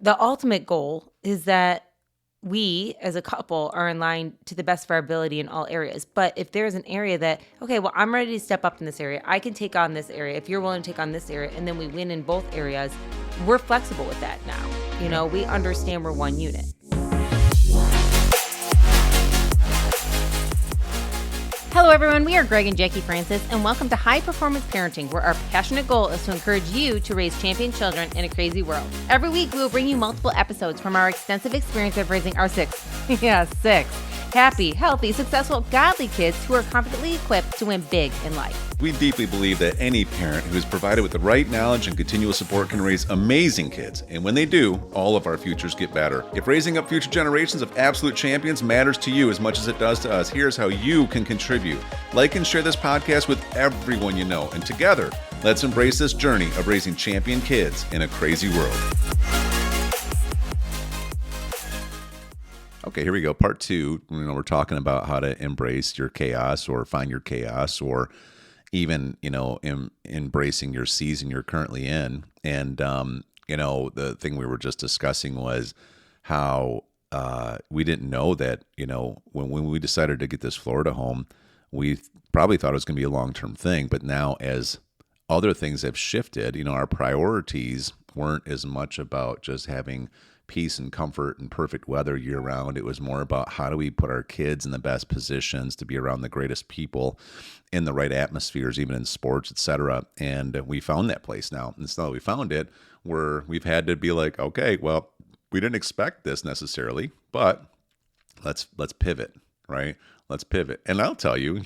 the ultimate goal is that we as a couple are in line to the best of our ability in all areas. But if there's an area that, okay, well, I'm ready to step up in this area, I can take on this area, if you're willing to take on this area, and then we win in both areas, we're flexible with that now. We understand we're one unit. Hello, everyone. We are Greg and Jacquie Francis, and welcome to High Performance Parenting, where our passionate goal is to encourage you to raise champion children in a crazy world. Every week, we will bring you multiple episodes from our extensive experience of raising our six happy, healthy, successful, godly kids who are confidently equipped to win big in life. We deeply believe that any parent who is provided with the right knowledge and continual support can raise amazing kids. And when they do, all of our futures get better. If raising up future generations of absolute champions matters to you as much as it does to us, here's how you can contribute. Like and share this podcast with everyone you know. And together, let's embrace this journey of raising champion kids in a crazy world. Okay, here we go. Part 2. We're talking about how to embrace your chaos or find your chaos, or even, embracing your season you're currently in. And, the thing we were just discussing was how we didn't know that, when we decided to get this Florida home, we probably thought it was going to be a long-term thing. But now as other things have shifted, our priorities weren't as much about just having peace and comfort and perfect weather year round. It was more about how do we put our kids in the best positions to be around the greatest people in the right atmospheres, even in sports, etc. And we found that place now. And so we found it where we've had to be like, okay, well, we didn't expect this necessarily, but let's pivot, right? Let's pivot. And I'll tell you,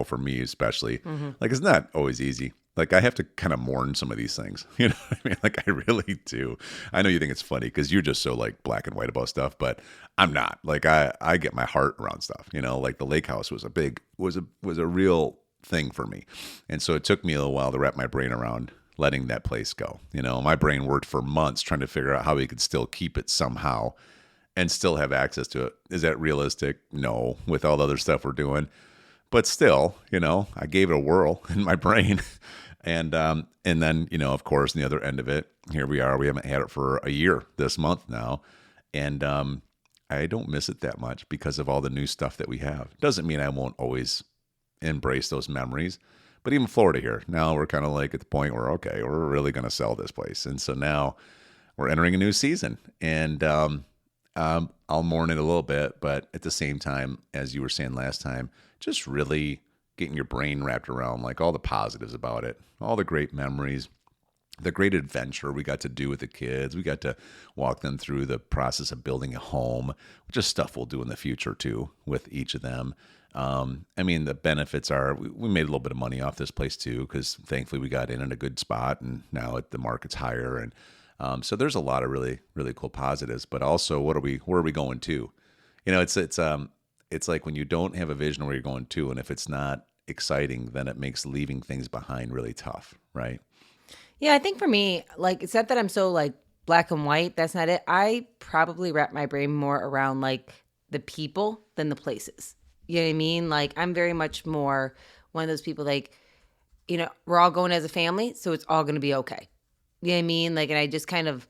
for me especially, it's not always easy. I have to kind of mourn some of these things. You know what I mean? I really do. I know you think it's funny because you're just so black and white about stuff, but I'm not. I get my heart around stuff. The lake house was a real thing for me. And so it took me a little while to wrap my brain around letting that place go. My brain worked for months trying to figure out how we could still keep it somehow and still have access to it. Is that realistic? No, with all the other stuff we're doing. But still, I gave it a whirl in my brain. And then, of course, on the other end of it, here we are. We haven't had it for a year this month now. And I don't miss it that much because of all the new stuff that we have. Doesn't mean I won't always embrace those memories. But even Florida here, now we're kind of at the point where, okay, we're really going to sell this place. And so now we're entering a new season. And I'll mourn it a little bit. But at the same time, as you were saying last time, just really getting your brain wrapped around all the positives about it, all the great memories, the great adventure we got to do with the kids. We got to walk them through the process of building a home, which is stuff we'll do in the future too with each of them. The benefits are we made a little bit of money off this place too, because thankfully we got in at a good spot and now the market's higher. And so there's a lot of really, really cool positives, but also where are we going to? It's like when you don't have a vision where you're going to, and if it's not exciting, then it makes leaving things behind really tough, right? Yeah, I think for me, it's not that I'm so black and white. That's not it. I probably wrap my brain more around the people than the places. You know what I mean? I'm very much more one of those people we're all going as a family, so it's all going to be okay. You know what I mean? And I just kind of,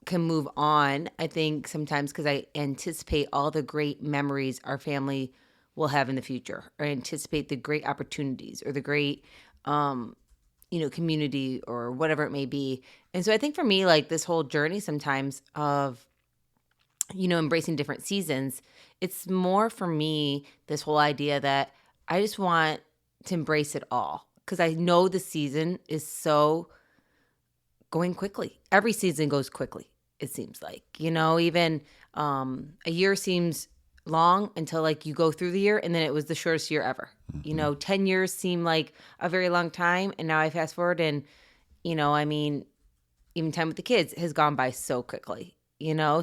can move on, I think sometimes because I anticipate all the great memories our family will have in the future, or anticipate the great opportunities or the great, community or whatever it may be. And so I think for me, this whole journey sometimes of, embracing different seasons, it's more for me, this whole idea that I just want to embrace it all because I know the season is so going quickly. Every season goes quickly, it seems like. Even a year seems long until you go through the year, and then it was the shortest year ever. 10 years seemed like a very long time, and now I fast forward and, even time with the kids has gone by so quickly,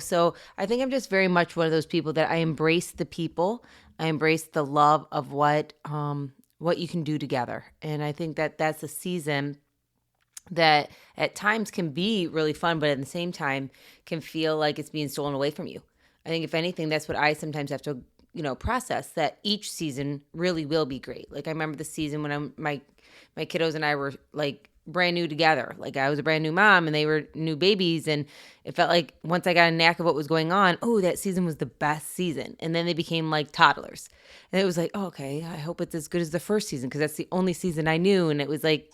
So I think I'm just very much one of those people that I embrace the people. I embrace the love of what you can do together. And I think that that's a season that at times can be really fun, but at the same time can feel like it's being stolen away from you. I think if anything, that's what I sometimes have to, process, that each season really will be great. I remember the season when my kiddos and I were brand new together. Like I was a brand new mom and they were new babies. And it felt like once I got a knack of what was going on, oh, that season was the best season. And then they became like toddlers. And it was like, oh, okay, I hope it's as good as the first season because that's the only season I knew. And it was like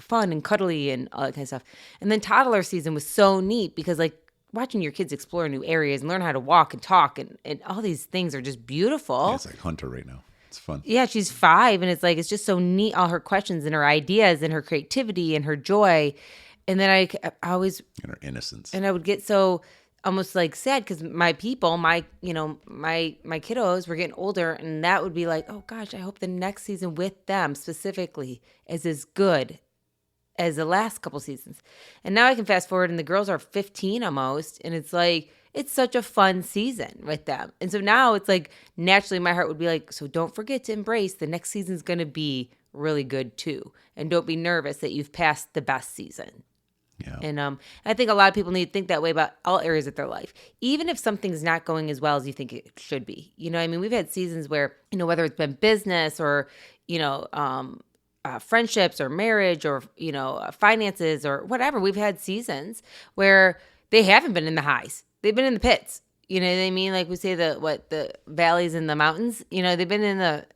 fun and cuddly and all that kind of stuff. And then toddler season was so neat because like watching your kids explore new areas and learn how to walk and talk and all these things are just beautiful. Yeah, it's like Hunter right now. It's fun. Yeah, she's 5 and it's like it's just so neat, all her questions and her ideas and her creativity and her joy. And then I always And her innocence. and I would get so almost like sad because my people, my kiddos were getting older, and that would be like, oh gosh, I hope the next season with them specifically is as good as the last couple seasons. And now I can fast forward and the girls are 15 almost, and it's like it's such a fun season with them. And so now it's like naturally my heart would be like, so don't forget to embrace the next season's going to be really good too. And don't be nervous that you've passed the best season. Yeah. And I think a lot of people need to think that way about all areas of their life, even if something's not going as well as you think it should be. You know, I mean, we've had seasons where, you know, whether it's been business or, you know, friendships or marriage or, you know, finances or whatever, we've had seasons where they haven't been in the highs. They've been in the pits. You know what I mean? Like we say the valleys and the mountains, you know, they've been in the,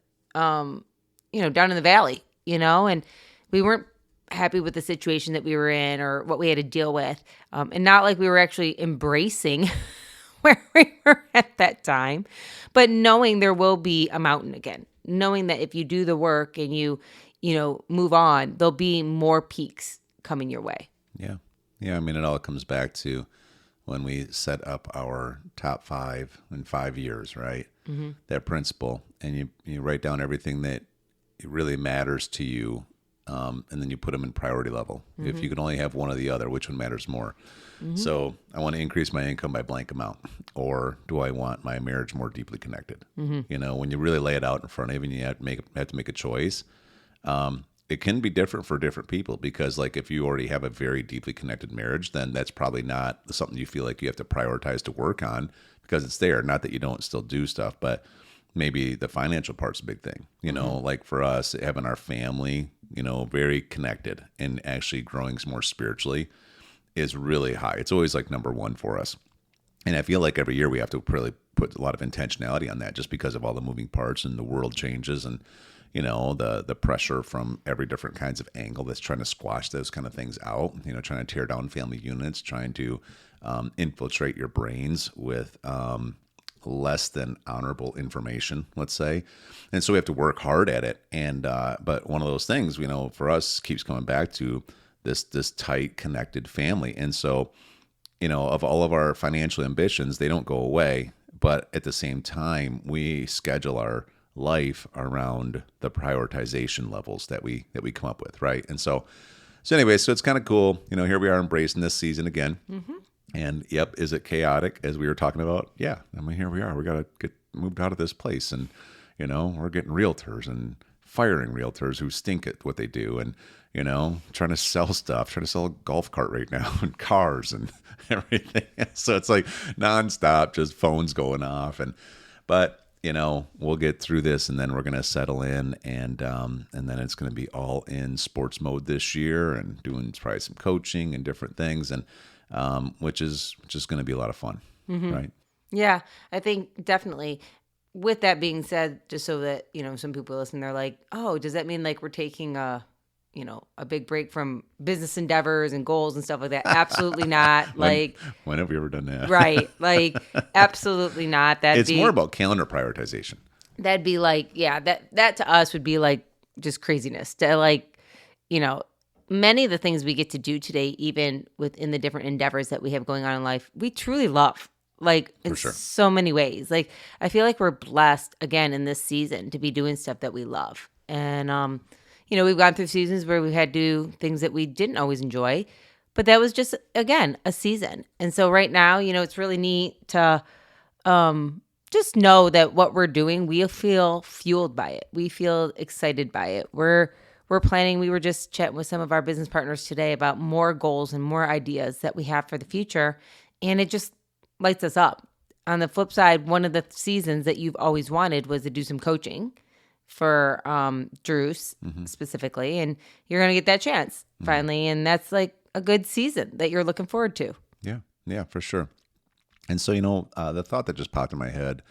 you know, down in the valley, you know, and we weren't happy with the situation that we were in or what we had to deal with. And not like we were actually embracing where we were at that time, but knowing there will be a mountain again, knowing that if you do the work and you know, move on, there'll be more peaks coming your way. Yeah. Yeah. I mean, it all comes back to when we set up our top 5 in 5 years, right? Mm-hmm. That principle. And you write down everything that it really matters to you. And then you put them in priority level. Mm-hmm. If you can only have one or the other, which one matters more? Mm-hmm. So I want to increase my income by blank amount, or do I want my marriage more deeply connected? Mm-hmm. You know, when you really lay it out in front of you and you have to make a choice, it can be different for different people because like if you already have a very deeply connected marriage, then that's probably not something you feel like you have to prioritize to work on because it's there. Not that you don't still do stuff, but maybe the financial part's a big thing. You know, like for us, having our family, you know, very connected and actually growing more spiritually is really high. It's always like number 1 for us. And I feel like every year we have to really put a lot of intentionality on that just because of all the moving parts and the world changes and, you know, the pressure from every different kinds of angle that's trying to squash those kind of things out, you know, trying to tear down family units, trying to infiltrate your brains with less than honorable information, let's say. And so we have to work hard at it. And but one of those things, you know, for us keeps coming back to this tight connected family. And so, you know, of all of our financial ambitions, they don't go away. But at the same time, we schedule our life around the prioritization levels that we come up with, right? And so anyway, so it's kind of cool. You know, here we are embracing this season again. Mm-hmm. And yep, is it chaotic as we were talking about? Yeah. I mean, here we are. We got to get moved out of this place. And, you know, we're getting realtors and firing realtors who stink at what they do. And, you know, trying to sell stuff, trying to sell a golf cart right now and cars and everything. So it's like nonstop, just phones going off. But, you know, we'll get through this and then we're going to settle in and then it's going to be all in sports mode this year and doing probably some coaching and different things. And, which is just going to be a lot of fun, right? Yeah, I think definitely. With that being said, just so that, you know, some people listen, they're like, oh, does that mean like we're taking a big break from business endeavors and goals and stuff like that? Absolutely not. Like, when have we ever done that? Right. Like, absolutely not. It's more about calendar prioritization. That'd be like, yeah, that to us would be like just craziness to like, you know, many of the things we get to do today, even within the different endeavors that we have going on in life, we truly love, like in so many ways. Like, I feel like we're blessed again in this season to be doing stuff that we love. And, you know, we've gone through seasons where we had to do things that we didn't always enjoy, but that was just, again, a season. And so right now, you know, it's really neat to just know that what we're doing, we feel fueled by it. We feel excited by it. We're planning, we were just chatting with some of our business partners today about more goals and more ideas that we have for the future. And it just lights us up. On the flip side, one of the seasons that you've always wanted was to do some coaching for Drews specifically, and you're going to get that chance finally. And that's like a good season that you're looking forward to. Yeah. Yeah, for sure. And so, the thought that just popped in my head,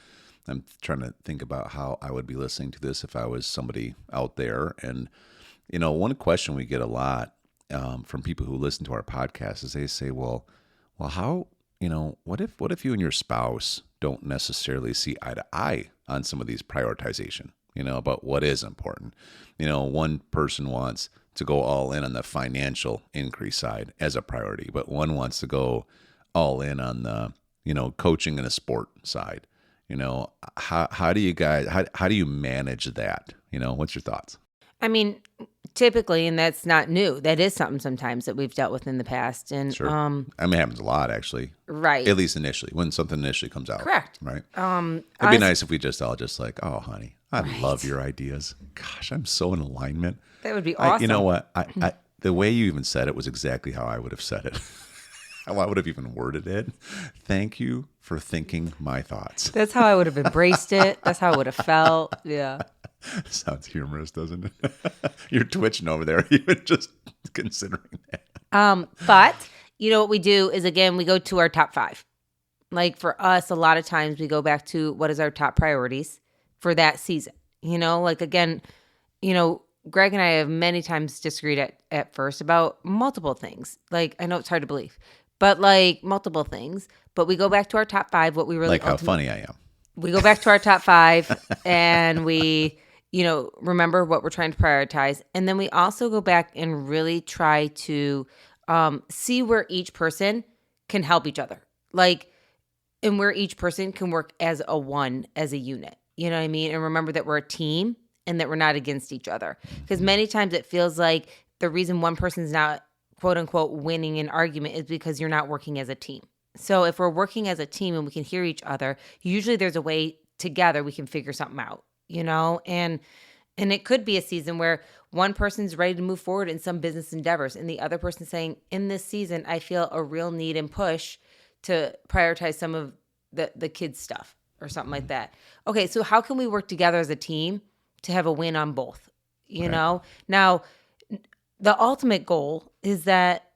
I'm trying to think about how I would be listening to this if I was somebody out there. And, one question we get a lot from people who listen to our podcast is they say, well, how, what if you and your spouse don't necessarily see eye to eye on some of these prioritization, about what is important? One person wants to go all in on the financial increase side as a priority, but one wants to go all in on the, coaching and a sport side. How do you guys, how do you manage that? What's your thoughts? I mean, typically, and that's not new. That is something sometimes that we've dealt with in the past. And Sure. It happens a lot, actually. right. At least initially, when something initially comes out. Correct. Right. It'd be nice if we just all just like, oh, honey, I love your ideas. Gosh, I'm so in alignment. That would be awesome. You know what? The way you even said it was exactly how I would have said it. How I would have even worded it. Thank you for thinking my thoughts. That's how I would have embraced it. That's how I would have felt. Yeah. Sounds humorous, doesn't it? You're twitching over there, even just considering that. But what we do is, again, we go to our top 5. Like for us, a lot of times we go back to what is our top priorities for that season. Again, Greg and I have many times disagreed at first about multiple things. Like, I know it's hard to believe, but like multiple things. But we go back to our top 5, what we really like how funny I am. We go back to our top 5 and we, remember what we're trying to prioritize. And then we also go back and really try to see where each person can help each other. And where each person can work as a unit. You know what I mean? And remember that we're a team and that we're not against each other. Because many times it feels like the reason one person's not, quote unquote, winning an argument is because you're not working as a team. So if we're working as a team and we can hear each other, usually there's a way together we can figure something out, and it could be a season where one person's ready to move forward in some business endeavors and the other person saying, in this season, I feel a real need and push to prioritize some of the kids' stuff or something like that. Okay, so how can we work together as a team to have a win on both? Now, the ultimate goal is that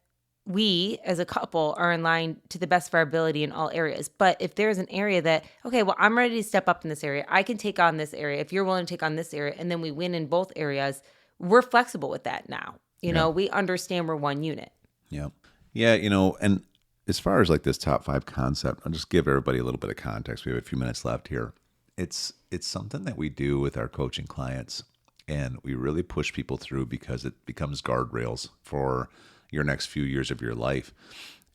we as a couple are in line to the best of our ability in all areas. But if there's an area that, okay, well, I'm ready to step up in this area, I can take on this area. If you're willing to take on this area and then we win in both areas, we're flexible with that now. We understand we're one unit. Yeah. Yeah, and as far as like this top 5 concept, I'll just give everybody a little bit of context. We have a few minutes left here. It's something that we do with our coaching clients, and we really push people through because it becomes guardrails for your next few years of your life.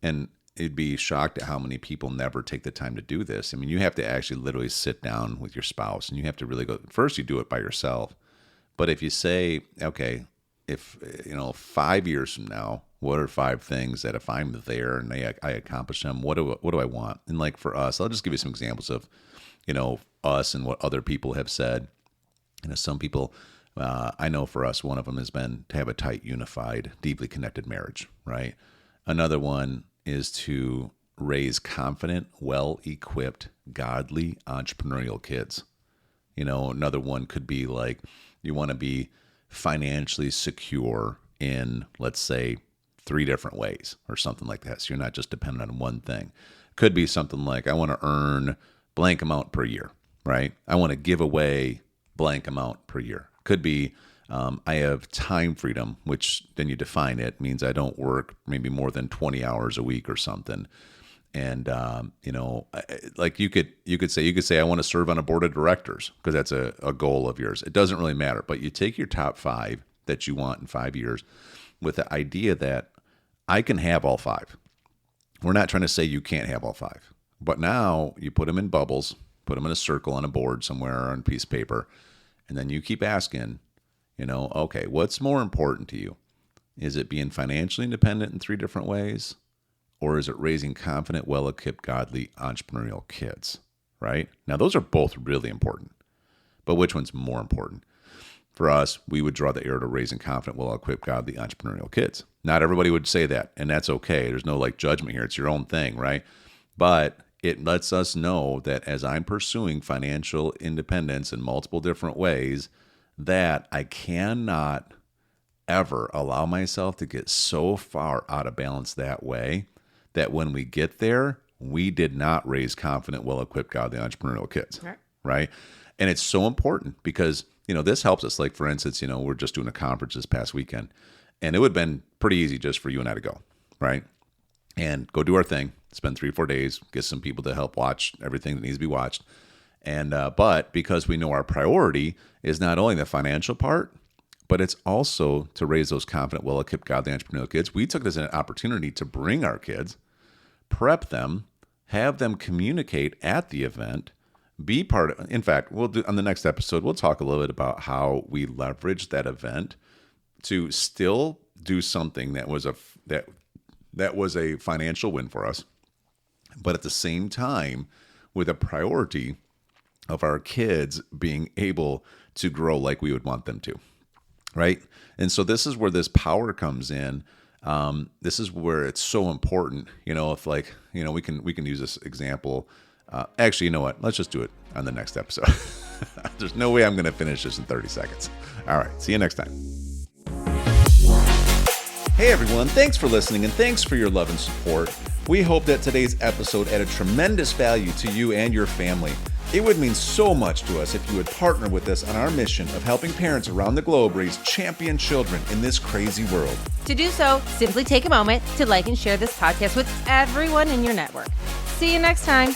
And it'd be shocked at how many people never take the time to do this. I mean, you have to actually literally sit down with your spouse and you have to really go, first you do it by yourself. But if you say, okay, if, 5 years from now, what are 5 things that if I'm there and I accomplish them, what do I want? And like for us, I'll just give you some examples of, us and what other people have said. Some people, I know for us, one of them has been to have a tight, unified, deeply connected marriage, right? Another one is to raise confident, well-equipped, godly, entrepreneurial kids. Another one could be like you want to be financially secure in, let's say, 3 different ways or something like that. So you're not just dependent on one thing. Could be something like I want to earn blank amount per year, right? I want to give away blank amount per year. Could be I have time freedom, which then you define it, means I don't work maybe more than 20 hours a week or something. And, like you could say, I want to serve on a board of directors because that's a goal of yours. It doesn't really matter, but you take your top 5 that you want in 5 years with the idea that I can have all 5. We're not trying to say you can't have all 5, but now you put them in bubbles, put them in a circle on a board somewhere on a piece of paper. And then you keep asking, okay, what's more important to you? Is it being financially independent in 3 different ways? Or is it raising confident, well-equipped, godly, entrepreneurial kids, right? Now, those are both really important. But which one's more important? For us, we would draw the arrow to raising confident, well-equipped, godly, entrepreneurial kids. Not everybody would say that, and that's okay. There's no judgment here. It's your own thing, right? But it lets us know that as I'm pursuing financial independence in multiple different ways, that I cannot ever allow myself to get so far out of balance that way that when we get there, we did not raise confident, well-equipped, godly entrepreneurial kids, right? And it's so important because, this helps us. Like, for instance, we're just doing a conference this past weekend, and it would have been pretty easy just for you and I to go, right? And go do our thing, spend 3-4 days, get some people to help watch everything that needs to be watched. And but because we know our priority is not only the financial part, but it's also to raise those confident, well-equipped, godly entrepreneurial kids. We took this as an opportunity to bring our kids, prep them, have them communicate at the event, be part of. In fact, we'll do on the next episode. We'll talk a little bit about how we leverage that event to still do something that was a financial win for us, but at the same time, with a priority of our kids being able to grow like we would want them to. Right. And so this is where this power comes in. This is where it's so important, if we can use this example. Actually, you know what? Let's just do it on the next episode. There's no way I'm going to finish this in 30 seconds. All right. See you next time. Hey, everyone. Thanks for listening and thanks for your love and support. We hope that today's episode added tremendous value to you and your family. It would mean so much to us if you would partner with us on our mission of helping parents around the globe raise champion children in this crazy world. To do so, simply take a moment to like and share this podcast with everyone in your network. See you next time.